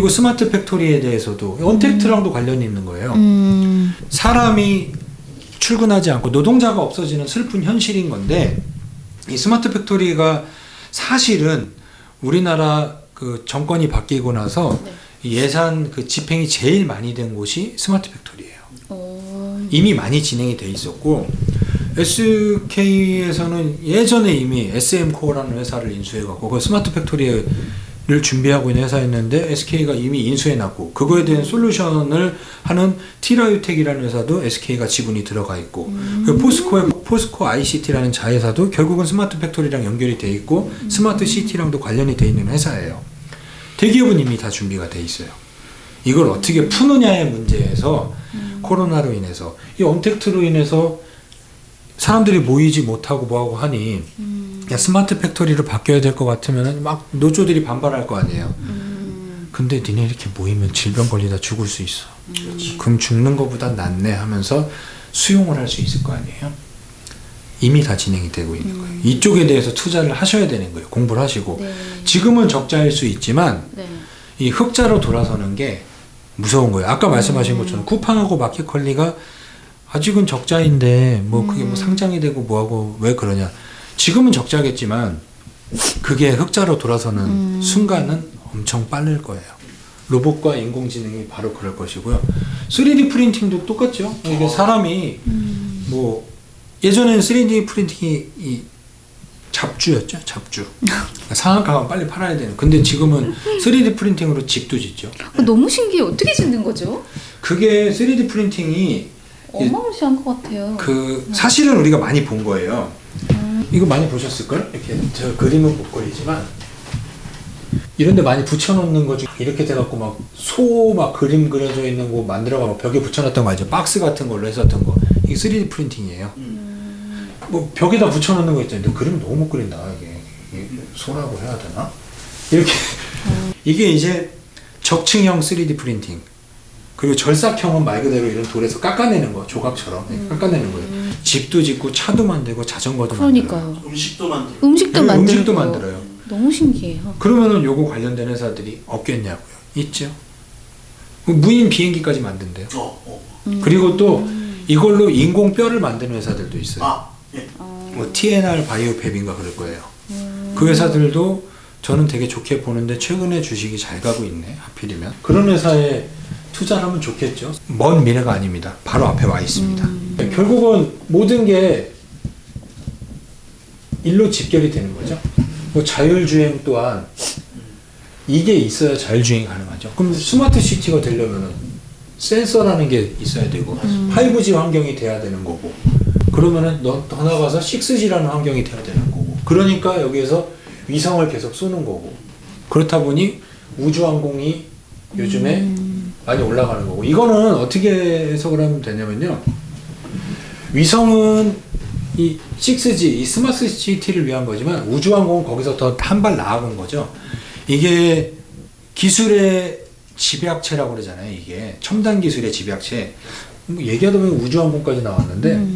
그리고 스마트 팩토리에 대해서도 언택트랑도 관련이 있는 거예요. 사람이 출근하지 않고 노동자가 없어지는 슬픈 현실인 건데, 이 스마트 팩토리가 사실은 우리나라 그 정권이 바뀌고 나서 네. 예산 그 집행이 제일 많이 된 곳이 스마트 팩토리예요. 이미 많이 진행이 돼 있었고, SK에서는 예전에 이미 SM코어라는 회사를 인수해갖고 그 스마트 팩토리를 준비하고 있는 회사였는데 SK가 이미 인수해놨고, 그거에 대한 솔루션을 하는 티라유텍이라는 회사도 SK가 지분이 들어가 있고, 그 포스코 ICT라는 자회사도 결국은 스마트 팩토리랑 연결이 돼 있고 스마트 시티랑도 관련이 돼 있는 회사예요. 대기업은 이미 다 준비가 돼 있어요. 이걸 어떻게 푸느냐의 문제에서 코로나로 인해서, 이 언택트로 인해서 사람들이 모이지 못하고 뭐하고 하니 야, 스마트 팩토리로 바뀌어야 될 것 같으면 막 노조들이 반발할 거 아니에요. 근데 니네 이렇게 모이면 질병 걸리다 죽을 수 있어. 그럼 죽는 것보다 낫네 하면서 수용을 할 수 있을 거 아니에요. 이미 다 진행이 되고 있는 거예요. 이쪽에 대해서 투자를 하셔야 되는 거예요. 공부를 하시고. 네. 지금은 적자일 수 있지만 네. 이 흑자로 돌아서는 게 무서운 거예요. 아까 말씀하신 것처럼 쿠팡하고 마켓컬리가 아직은 적자인데 뭐 그게 뭐 상장이 되고 뭐하고 왜 그러냐. 지금은 적자겠지만 그게 흑자로 돌아서는 순간은 엄청 빠를 거예요. 로봇과 인공지능이 바로 그럴 것이고요. 3D 프린팅도 똑같죠. 이게 사람이 뭐 예전에는 3D 프린팅이 이 잡주였죠. 잡주. 상한가만 빨리 팔아야 되는. 근데 지금은 3D 프린팅으로 집도 짓죠. 너무 신기해. 어떻게 짓는 거죠? 그게 3D 프린팅이 어마무시한 것 같아요. 그 사실은 우리가 많이 본 거예요. 이거 많이 보셨을걸? 이렇게 저 그림은 못 그리지만 이런데 많이 붙여놓는 거 중 이렇게 돼갖고 막 소 막 그림 그려져 있는 거 만들어가 벽에 붙여놨던 거 알죠? 박스 같은 걸로 했었던 거. 이게 3D 프린팅이에요. 뭐 벽에다 붙여놓는 거 있잖아요. 근데 그림 너무 못 그린다. 이게 소라고 해야 되나? 이렇게 이게 이제 적층형 3D 프린팅. 그리고 절삭형은 말 그대로 이런 돌에서 깎아내는 거, 조각처럼 깎아내는 거예요. 집도 짓고 차도 만들고 자전거도 그러니까요. 만들어요. 음식도 만들고. 음식도 네, 만들고. 음식도 만들어요. 너무 신기해요. 그러면은 요거 관련된 회사들이 없겠냐고요. 있죠. 무인 비행기까지 만든대요. 그리고 또 이걸로 인공 뼈를 만드는 회사들도 있어요. 아, 예. 뭐 TNR 바이오팹인가 그럴 거예요. 그 회사들도 저는 되게 좋게 보는데 최근에 주식이 잘 가고 있네. 하필이면 그런 회사에 투자를 하면 좋겠죠. 먼 미래가 아닙니다. 바로 앞에 와 있습니다. 결국은 모든 게 일로 집결이 되는 거죠. 뭐 자율주행 또한 이게 있어야 자율주행이 가능하죠. 그럼 스마트 시티가 되려면은 센서라는 게 있어야 되고 5G 환경이 돼야 되는 거고, 그러면은 더 나가서 6G라는 환경이 돼야 되는 거고, 그러니까 여기에서 위성을 계속 쏘는 거고, 그렇다 보니 우주항공이 요즘에 많이 올라가는 거고. 이거는 어떻게 해석을 하면 되냐면요, 위성은 이 6G, 이 스마트 시티를 위한 거지만 우주항공은 거기서 더 한 발 나아간 거죠. 이게 기술의 집약체라고 그러잖아요. 이게 첨단 기술의 집약체. 뭐 얘기하다 보면 우주항공까지 나왔는데,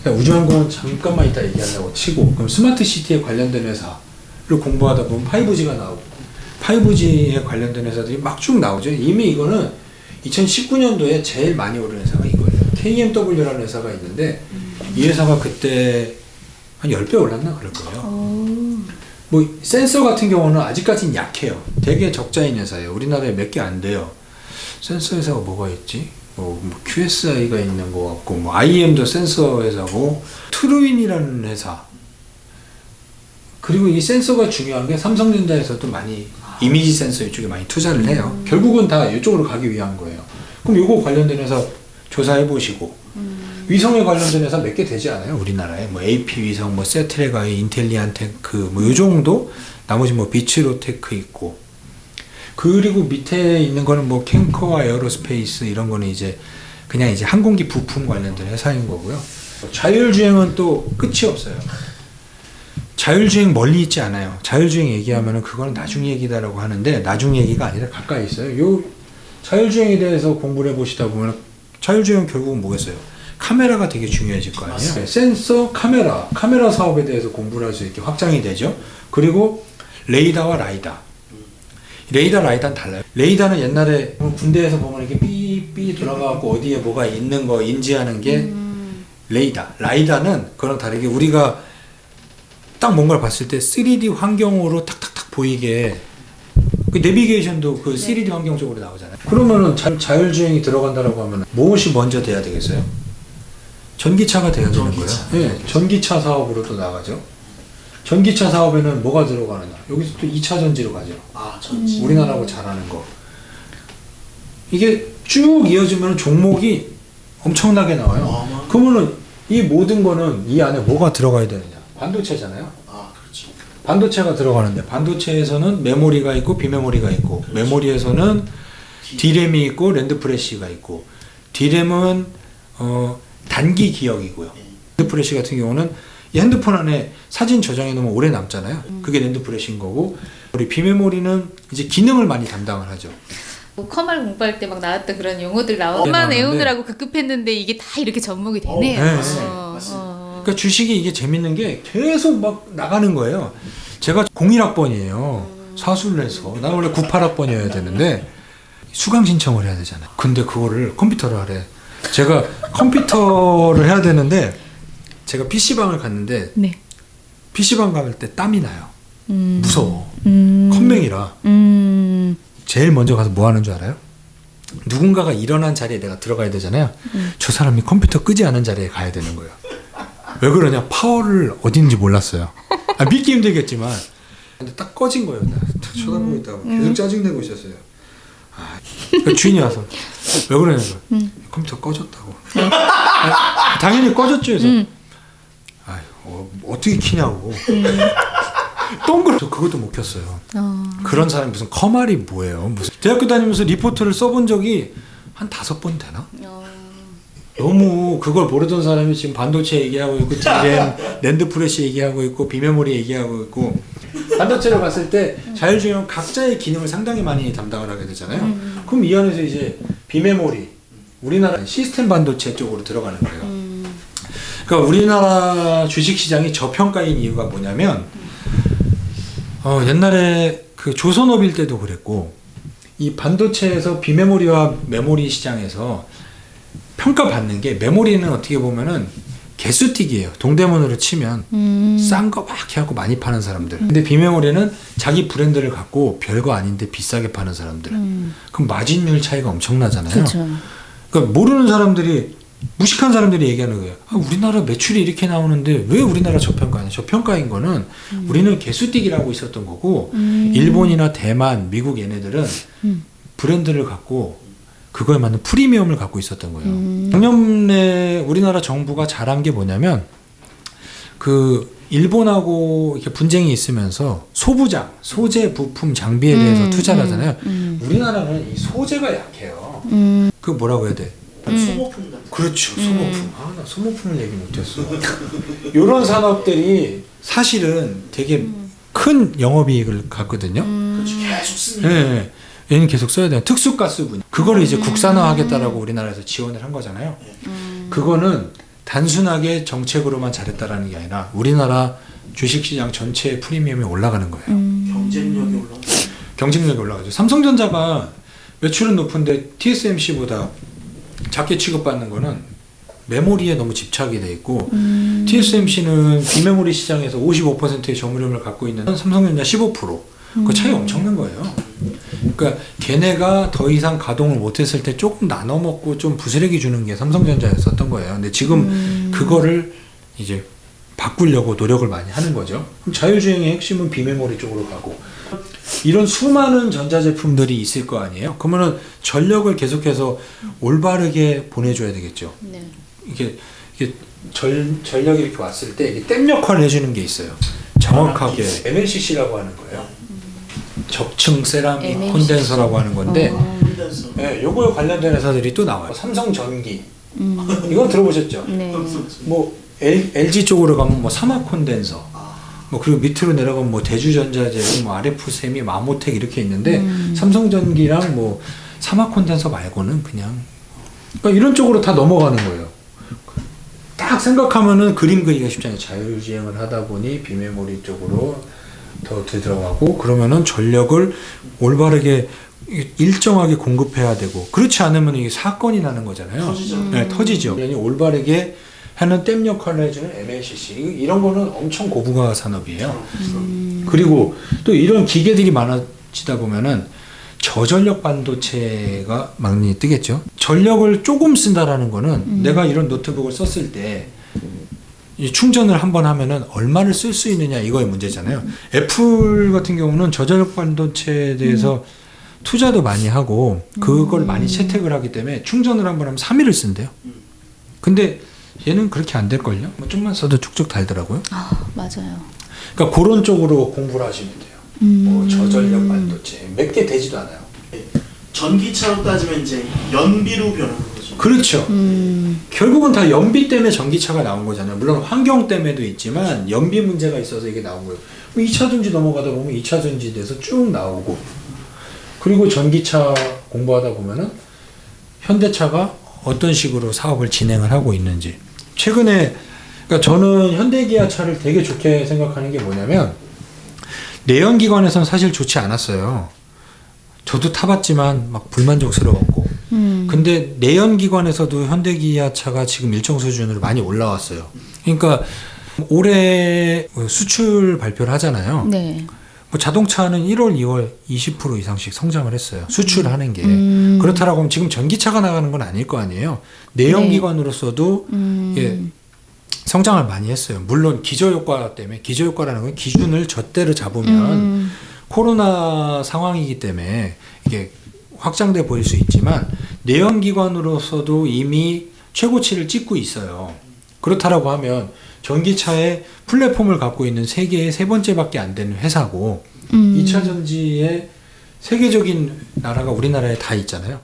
그러니까 우주항공은 잠깐만 이따 얘기하려고 치고, 그럼 스마트 시티에 관련된 회사를 공부하다 보면 5G가 나오고, 5G에 관련된 회사들이 막 쭉 나오죠. 이미 이거는 2019년도에 제일 많이 오른 회사가 이거예요. KMW라는 회사가 있는데 이 회사가 그때 한 10배 올랐나 그럴 거예요. 뭐 센서 같은 경우는 아직까지는 약해요. 되게 적자인 회사예요. 우리나라에 몇 개 안 돼요. 센서 회사가 뭐가 있지? 뭐 QSI가 있는 것 같고, 뭐 IM도 센서 회사고, 트루인이라는 회사. 그리고 이 센서가 중요한 게 삼성전자에서도 많이 이미지 센서 이쪽에 많이 투자를 해요. 결국은 다 이쪽으로 가기 위한 거예요. 그럼 이거 관련된 회사 조사해 보시고, 위성에 관련된 회사 몇 개 되지 않아요? 우리나라에 뭐 AP 위성, 뭐 세트레가이, 인텔리안테크 뭐 요 정도. 나머지 뭐 비츠로테크 있고, 그리고 밑에 있는 거는 뭐 캔커와 에어로스페이스 이런 거는 이제 그냥 이제 항공기 부품 관련된 회사인 거고요. 자율주행은 또 끝이 없어요. 자율주행 멀리 있지 않아요. 자율주행 얘기하면은 그거는 나중 얘기다라고 하는데, 나중 얘기가 아니라 가까이 있어요. 요 자율주행에 대해서 공부를 해보시다 보면 자율주행은 결국은 뭐겠어요? 카메라가 되게 중요해질 거 아니에요. 맞습니다. 센서, 카메라 사업에 대해서 공부를 할 수 있게 확장이 되죠. 그리고 레이더와 라이다. 레이더 라이다는 달라요. 레이더는 옛날에 군대에서 보면 이렇게 삐삐 돌아가고 어디에 뭐가 있는 거 인지하는 게 레이더. 라이다는 그랑 다르게 우리가 딱 뭔가를 봤을 때 3D 환경으로 탁탁탁 보이게 그 내비게이션도 그 3D 환경 쪽으로 나오잖아요. 그러면은 자율주행이 들어간다라고 하면 무엇이 먼저 돼야 되겠어요? 전기차가 돼야 되는 거예요. 네, 전기차 사업으로도 나가죠. 전기차 사업에는 뭐가 들어가느냐? 여기서 또 2차 전지로 가죠. 아, 전지. 우리나라하고 잘하는 거. 이게 쭉 이어지면 종목이 엄청나게 나와요. 그러면은 이 모든 거는 이 안에 뭐가 들어가야 되느냐? 반도체잖아요. 아, 그렇지. 반도체가 들어가는데 반도체에서는 메모리가 있고 비메모리가 있고 메모리에서는 D램이 있고 랜드 프레시가 있고 D램은 단기 기억이고요. 랜드 프레시 같은 경우는 이 핸드폰 안에 사진 저장해 놓으면 오래 남잖아요. 그게 랜드 프레시인 거고 우리 비메모리는 이제 기능을 많이 담당을 하죠. 뭐 커말 공부할 때 막 나왔던 그런 용어들 나오만 나오는데. 외우느라고 급급했는데 이게 다 이렇게 접목이 되네요. 네, 맞습니다. 그러니까 주식이 이게 재밌는 게 계속 막 나가는 거예요. 제가 01학번이에요. 사수를 해서. 나는 원래 98학번이어야 되는데 수강 신청을 해야 되잖아요. 근데 그거를 컴퓨터로 하래. 제가 컴퓨터를 해야 되는데 제가 PC방을 갔는데 네. PC방 갈 때 땀이 나요. 무서워. 컴맹이라. 제일 먼저 가서 뭐 하는 줄 알아요? 누군가가 일어난 자리에 내가 들어가야 되잖아요. 저 사람이 컴퓨터 끄지 않은 자리에 가야 되는 거예요. 왜 그러냐? 파워를 어딘지 몰랐어요. 아, 믿기 힘들겠지만 근데 딱 꺼진 거예요. 나 딱 쳐다보고 있다가 계속 짜증내고 있었어요. 아, 그 주인이 와서 왜 그러냐고. 컴퓨터 꺼졌다고. 아, 당연히 꺼졌죠. 그래서 어떻게 키냐고. 동그랗. 저 그것도 못 켰어요. 그런 사람이 무슨 커말이 뭐예요? 무슨 대학교 다니면서 리포트를 써본 적이 한 5번 되나? 너무 그걸 모르던 사람이 지금 반도체 얘기하고 있고 D램, 랜드 프레시 얘기하고 있고 비메모리 얘기하고 있고 반도체로 봤을 때 자율주행은 각자의 기능을 상당히 많이 담당을 하게 되잖아요. 그럼 이 안에서 이제 비메모리 우리나라 시스템 반도체 쪽으로 들어가는 거예요. 그러니까 우리나라 주식시장이 저평가인 이유가 뭐냐면 옛날에 그 조선업일 때도 그랬고 이 반도체에서 비메모리와 메모리 시장에서 평가받는 게 메모리는 어떻게 보면은 개수뛰기예요. 동대문으로 치면 싼 거 막 해갖고 많이 파는 사람들. 근데 비메모리는 자기 브랜드를 갖고 별거 아닌데 비싸게 파는 사람들. 그럼 마진율 차이가 엄청나잖아요. 그렇죠. 그러니까 모르는 사람들이 무식한 사람들이 얘기하는 거예요. 아, 우리나라 매출이 이렇게 나오는데 왜 우리나라 저평가냐? 저평가인 거는 우리는 개수뛰기라고 있었던 거고 일본이나 대만, 미국 얘네들은 브랜드를 갖고 그거에 맞는 프리미엄을 갖고 있었던 거예요. 작년에 우리나라 정부가 잘한 게 뭐냐면 그 일본하고 이렇게 분쟁이 있으면서 소부장, 소재, 부품, 장비에 대해서 투자를 하잖아요. 우리나라는 이 소재가 약해요. 그 뭐라고 해야 돼? 소모품 같은. 그렇죠. 소모품. 아, 나 소모품을 얘기 못했어. 이런 산업들이 사실은 되게 큰 영업이익을 갖거든요. 그렇지. 계속 쓰니까. 네. 얘는 계속 써야 돼요. 특수가스 분야. 그거를 이제 국산화하겠다라고 우리나라에서 지원을 한 거잖아요. 그거는 단순하게 정책으로만 잘했다라는 게 아니라 우리나라 주식시장 전체의 프리미엄이 올라가는 거예요. 경쟁력이 올라가. 경쟁력이 올라가죠. 삼성전자가 매출은 높은데 TSMC보다 작게 취급받는 거는 메모리에 너무 집착이 돼 있고 TSMC는 비메모리 시장에서 55%의 점유율을 갖고 있는 삼성전자 15%. 그 차이 엄청난 거예요. 그러니까 걔네가 더 이상 가동을 못했을 때 조금 나눠 먹고 좀 부스레기 주는 게 삼성전자였었던 거예요. 근데 지금 그거를 이제 바꾸려고 노력을 많이 하는 거죠. 그럼 자율주행의 핵심은 비메모리 쪽으로 가고 이런 수많은 전자제품들이 있을 거 아니에요. 그러면은 전력을 계속해서 올바르게 보내줘야 되겠죠. 네. 이게 전력이 이렇게 왔을 때 이게 댐 역할을 해주는 게 있어요. 정확하게 MLCC라고 하는 거예요. 적층 세라믹 MLCC. 콘덴서라고 하는 건데 콘덴서. 네, 요거에 관련된 회사들이 또 나와요. 삼성전기 이건 들어보셨죠? 네. 뭐 LG 쪽으로 가면 뭐 삼화 콘덴서 뭐 그리고 밑으로 내려가면 뭐 대주전자재, 뭐 RF 세미, 마모텍 이렇게 있는데 삼성전기랑 뭐 삼화 콘덴서 말고는 그냥 그러니까 이런 쪽으로 다 넘어가는 거예요. 딱 생각하면은 그림 그리기가 쉽잖아요. 자율주행을 하다 보니 비메모리 쪽으로 더 들어가고 그러면은 전력을 올바르게 일정하게 공급해야 되고 그렇지 않으면 이게 사건이 나는 거잖아요. 터지죠. 네, 터지죠. 그러니 올바르게 하는 댐 역할을 해주는 MLCC 이런 거는 엄청 고부가 산업이에요. 그리고 또 이런 기계들이 많아지다 보면은 저전력 반도체가 많이 뜨겠죠. 전력을 조금 쓴다라는 거는 내가 이런 노트북을 썼을 때 이 충전을 한번 하면은 얼마를 쓸 수 있느냐 이거의 문제잖아요. 애플 같은 경우는 저전력 반도체에 대해서 투자도 많이 하고 그걸 많이 채택을 하기 때문에 충전을 한번 하면 3일을 쓴대요. 근데 얘는 그렇게 안 될걸요? 뭐 좀만 써도 쭉쭉 달더라고요. 아, 맞아요. 그러니까 그런 쪽으로 공부를 하시면 돼요. 뭐 저전력 반도체 몇 개 되지도 않아요. 전기차로 따지면 이제 연비로 변하는 거죠. 그렇죠. 결국은 다 연비 때문에 전기차가 나온 거잖아요. 물론 환경 때문에도 있지만 연비 문제가 있어서 이게 나온 거예요. 2차전지 넘어가다 보면 2차전지 돼서 쭉 나오고 그리고 전기차 공부하다 보면은 현대차가 어떤 식으로 사업을 진행을 하고 있는지 최근에 그러니까 저는 현대기아차를 되게 좋게 생각하는 게 뭐냐면 내연기관에서는 사실 좋지 않았어요. 저도 타봤지만 막 불만족스러웠고 근데 내연기관에서도 현대기아차가 지금 일정 수준으로 많이 올라왔어요. 그러니까 올해 수출 발표를 하잖아요. 네. 뭐 자동차는 1월, 2월 20% 이상씩 성장을 했어요. 수출하는 게. 그렇다라고 하면 지금 전기차가 나가는 건 아닐 거 아니에요. 내연기관으로서도 예, 성장을 많이 했어요. 물론 기저효과 때문에 기저효과라는 건 기준을 젖대로 잡으면 코로나 상황이기 때문에 이게 확장돼 보일 수 있지만 내연기관으로서도 이미 최고치를 찍고 있어요. 그렇다라고 하면 전기차의 플랫폼을 갖고 있는 세계의 세 번째밖에 안 되는 회사고 2차 전지의 세계적인 나라가 우리나라에 다 있잖아요.